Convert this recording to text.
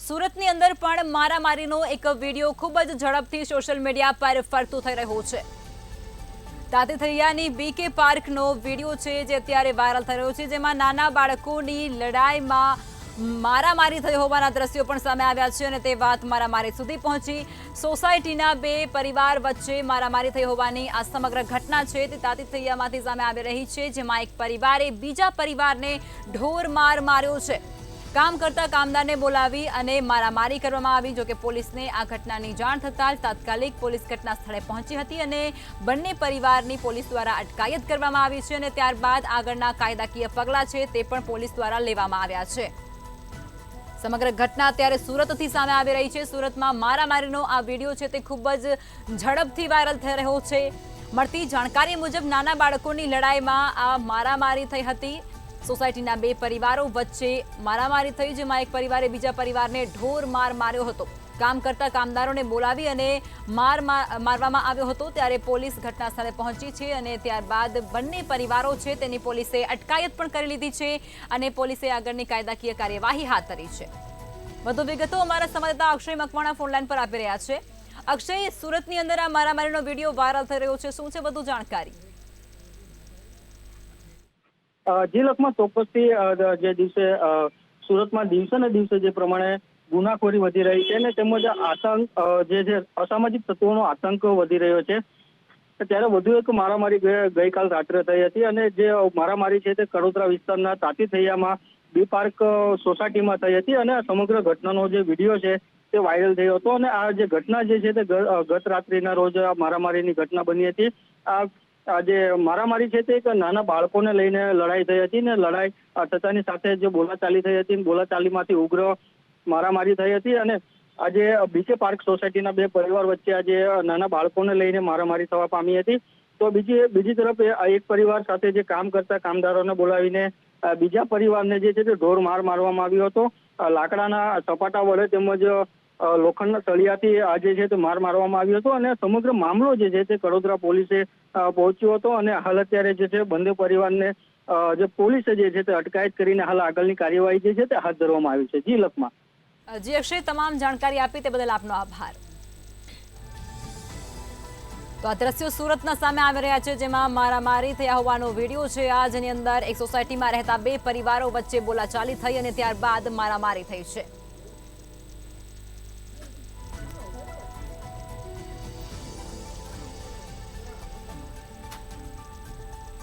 સુરતની અંદર પણ મારામારીનો એક વિડીયો ખૂબ જ ઝડપથી સોશિયલ મીડિયા પર ફરતો થઈ રહ્યો છે। તાતીથૈયાની બીકે પાર્કનો વિડીયો છે જે અત્યારે વાયરલ થઈ રહ્યો છે, જેમાં નાના બાળકોની લડાઈમાં મારામારી થઈ હોવાના દ્રશ્યો પણ સામે આવ્યા છે અને તે વાત મારામારી સુધી પહોંચી। સોસાયટીના બે પરિવાર વચ્ચે મારામારી થઈ હોવાની આ સમગ્ર ઘટના છે તે તાતીથૈયામાંથી સામે આવી રહી છે, જેમાં એક પરિવારે બીજા પરિવારને ઢોર માર માર્યો છે। કામ કરતા કામદારને બોલાવી અને મારામારી કરવામાં આવી। જો કે પોલીસને આ ઘટનાની જાણ થતાં તાત્કાલિક પોલીસ ઘટના સ્થળે પહોંચી હતી અને બંને પરિવારની પોલીસ દ્વારા અટકાયત કરવામાં આવી છે અને ત્યારબાદ આગળના કાયદાકીય પગલાં છે તે પણ પોલીસ દ્વારા લેવામાં આવ્યા છે। સમગ્ર ઘટના અત્યારે સુરતથી સામે આવી રહી છે। સુરતમાં મારામારીનો આ વિડીયો છે તે ખૂબ જ ઝડપથી વાયરલ થઈ રહ્યો છે। મળતી જાણકારી મુજબ નાના બાળકોની લડાઈમાં આ મારામારી થઈ હતી। સોસાયટીના બે પરિવારો વચ્ચે મારામારી થઈ, જેમાં એક પરિવારે બીજા પરિવારને ઢોર માર માર્યો હતો। કામ કરતા કામદારોને બોલાવી અને મારવામાં આવ્યો હતો ત્યારે પોલીસ ઘટના સ્થળે પહોંચી છે અને ત્યારબાદ બંને પરિવારો છે તેની પોલીસે અટકાયત પણ કરી લીધી છે અને પોલીસે આગળની કાયદાકીય કાર્યવાહી હાથ ધરી છે। વધુ વિગતો અમારા સંવાદદાતા અક્ષય મકવાણા ફોનલાઈન પર આપી રહ્યા છે। અક્ષય, સુરતની અંદર આ મારામારીનો વિડીયો વાયરલ થઈ રહ્યો છે, શું છે વધુ જાણકારી? જે લખમાં ચોક્કસથી જે દિવસે સુરતમાં દિવસે ને દિવસે જે પ્રમાણે ગુનાખોરી વધી રહી છે ને તેમજ આતંક જે અસામાજિક તત્વોનો આતંક વધી રહ્યો છે, ત્યારે વધુ એક મારામારી ગઈકાલ રાત્રે થઈ હતી અને જે મારામારી છે તે કડોદરા વિસ્તારના તાતીથૈયામાં બી પાર્ક સોસાયટીમાં થઈ હતી અને સમગ્ર ઘટનાનો જે વિડીયો છે તે વાયરલ થયો હતો અને આ જે ઘટના જે છે તે ગત રાત્રિના રોજ આ મારામારીની ઘટના બની હતી। આ જે મારામારી છે તે એક નાના બાળકોને લઈને લડાઈ થઈ હતી ને લડાઈ થતાની સાથે જે બોલાચાલી થઈ હતી, બોલાચાલીમાંથી ઉગ્ર મારામારી થઈ હતી અને આજે બીકે પાર્ક સોસાયટીના બે પરિવાર વચ્ચે આજે નાના બાળકોને લઈને મારામારી થવા પામી હતી। તો બીજી તરફ એક પરિવાર સાથે જે કામ કરતા કામદારોને બોલાવીને બીજા પરિવારને જે છે તે ઢોર માર મારવામાં આવ્યો હતો। લાકડાના સપાટા વડે તેમજ લોખંડના સળિયાથી આજે છે તે માર મારવામાં આવ્યો હતો અને સમગ્ર મામલો જે છે તે કડોદરા પોલીસે પહોંચ્યો હતો અને હાલ અત્યારે જે છે બંને પરિવારને જે પોલીસે જે છે તે અટકાયત કરીને હાલ આગળની કાર્યવાહી જે છે તે હાથ ધરવામાં આવી છે। જી લખમાં। જી અક્ષય, તમામ જાણકારી આપી તે બદલ આપનો આભાર। તો આ દ્રશ્યો સુરતના સામે આવી રહ્યા છે, જેમાં મારામારી થયા હોવાનો વિડીયો છે આ, જેની અંદર એક સોસાયટીમાં રહેતા બે પરિવારો વચ્ચે બોલાચાલી થઈ અને ત્યારબાદ મારામારી થઈ છે।